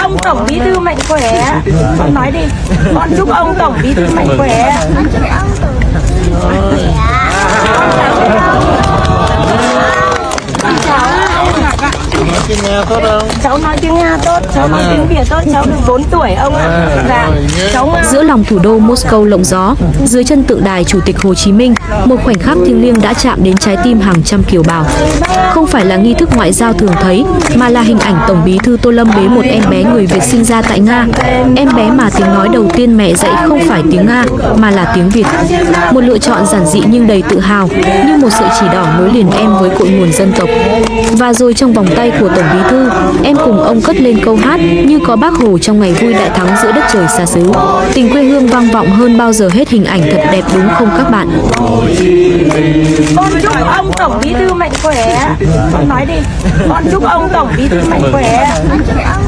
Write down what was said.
ông tổng bí thư mạnh khỏe. Con nói đi. Con chúc ông tổng bí thư mạnh khỏe. Con chúc ông tổng bí thư mạnh khỏe. Tiếng Nga tốt không? Cháu nói tiếng Nga tốt, cháu nói tiếng Việt tốt, cháu được 4 tuổi ông ạ. Dạ, cháu Giữa lòng thủ đô Moscow lộng gió, dưới chân tượng đài Chủ tịch Hồ Chí Minh, một khoảnh khắc thiêng liêng đã chạm đến trái tim hàng trăm kiều bào. Không phải là nghi thức ngoại giao thường thấy, mà là hình ảnh Tổng bí thư Tô Lâm bế một em bé người Việt sinh ra tại Nga. Em bé mà tiếng nói đầu tiên mẹ dạy không phải tiếng Nga, mà là tiếng Việt. Một lựa chọn giản dị nhưng đầy tự hào, như một sợi chỉ đỏ nối liền em với cội nguồn dân tộc. Và rồi trong vòng tay của Tổng bí thư, em cùng ông cất lên câu hát Như có Bác Hồ trong ngày vui đại thắng giữa đất trời xa xứ. Tình quê hương vang vọng hơn bao giờ hết, hình ảnh thật đẹp đúng không các bạn? con chúc ông tổng bí thư mạnh khỏe. Con nói đi. Con chúc ông tổng bí thư mạnh khỏe. Con chúc ông